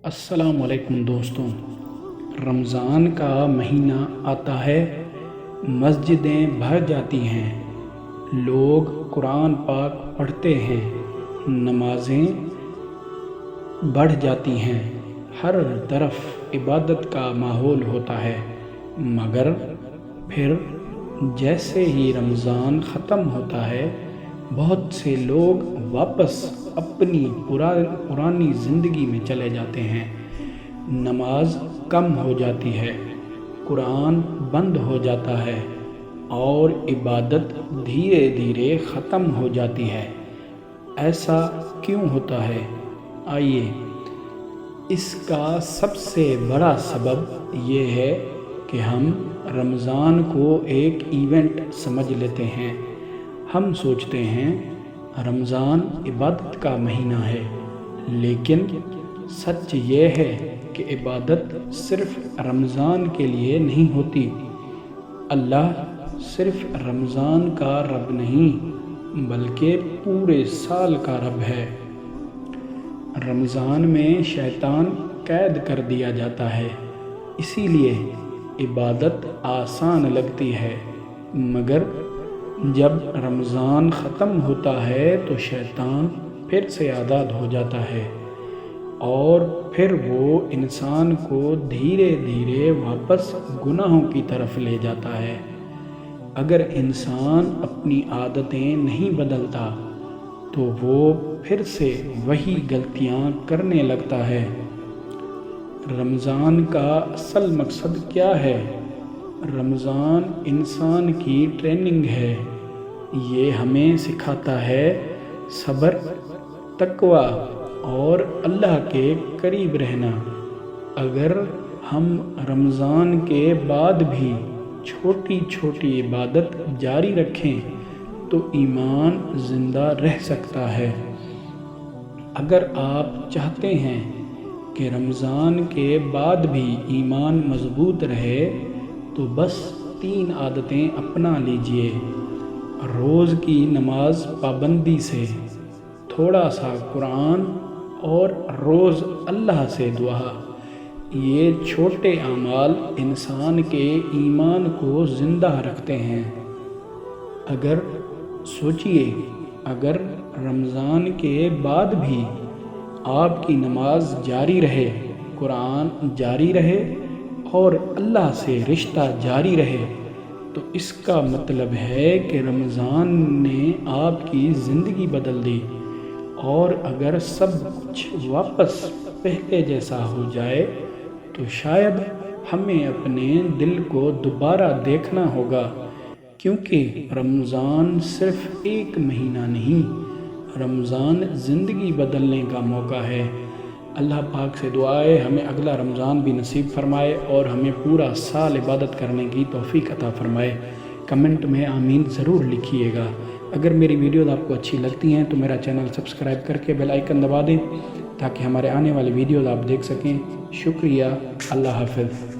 السلام علیکم دوستوں، رمضان کا مہینہ آتا ہے، مسجدیں بھر جاتی ہیں، لوگ قرآن پاک پڑھتے ہیں، نمازیں بڑھ جاتی ہیں، ہر طرف عبادت کا ماحول ہوتا ہے۔ مگر پھر جیسے ہی رمضان ختم ہوتا ہے، بہت سے لوگ واپس اپنی پرانی زندگی میں چلے جاتے ہیں۔ نماز کم ہو جاتی ہے، قرآن بند ہو جاتا ہے اور عبادت دھیرے دھیرے ختم ہو جاتی ہے۔ ایسا کیوں ہوتا ہے؟ آئیے، اس کا سب سے بڑا سبب یہ ہے کہ ہم رمضان کو ایک ایونٹ سمجھ لیتے ہیں۔ ہم سوچتے ہیں رمضان عبادت کا مہینہ ہے، لیکن سچ یہ ہے کہ عبادت صرف رمضان کے لیے نہیں ہوتی۔ اللہ صرف رمضان کا رب نہیں، بلکہ پورے سال کا رب ہے۔ رمضان میں شیطان قید کر دیا جاتا ہے، اسی لیے عبادت آسان لگتی ہے۔ مگر جب رمضان ختم ہوتا ہے تو شیطان پھر سے آزاد ہو جاتا ہے اور پھر وہ انسان کو دھیرے دھیرے واپس گناہوں کی طرف لے جاتا ہے۔ اگر انسان اپنی عادتیں نہیں بدلتا تو وہ پھر سے وہی غلطیاں کرنے لگتا ہے۔ رمضان کا اصل مقصد کیا ہے؟ رمضان انسان کی ٹریننگ ہے۔ یہ ہمیں سکھاتا ہے صبر، تقوی اور اللہ کے قریب رہنا۔ اگر ہم رمضان کے بعد بھی چھوٹی چھوٹی عبادت جاری رکھیں تو ایمان زندہ رہ سکتا ہے۔ اگر آپ چاہتے ہیں کہ رمضان کے بعد بھی ایمان مضبوط رہے تو بس 3 عادتیں اپنا لیجئے۔ روز کی نماز پابندی سے، تھوڑا سا قرآن اور روز اللہ سے دعا۔ یہ چھوٹے اعمال انسان کے ایمان کو زندہ رکھتے ہیں۔ اگر سوچئے، اگر رمضان کے بعد بھی آپ کی نماز جاری رہے، قرآن جاری رہے اور اللہ سے رشتہ جاری رہے تو اس کا مطلب ہے کہ رمضان نے آپ کی زندگی بدل دی۔ اور اگر سب کچھ واپس پہلے جیسا ہو جائے تو شاید ہمیں اپنے دل کو دوبارہ دیکھنا ہوگا، کیونکہ رمضان صرف ایک مہینہ نہیں، رمضان زندگی بدلنے کا موقع ہے۔ اللہ پاک سے دعا ہے ہمیں اگلا رمضان بھی نصیب فرمائے اور ہمیں پورا سال عبادت کرنے کی توفیق عطا فرمائے۔ کمنٹ میں آمین ضرور لکھیے گا۔ اگر میری ویڈیوز آپ کو اچھی لگتی ہیں تو میرا چینل سبسکرائب کر کے بیل آئیکن دبا دیں تاکہ ہمارے آنے والی ویڈیوز آپ دیکھ سکیں۔ شکریہ، اللہ حافظ۔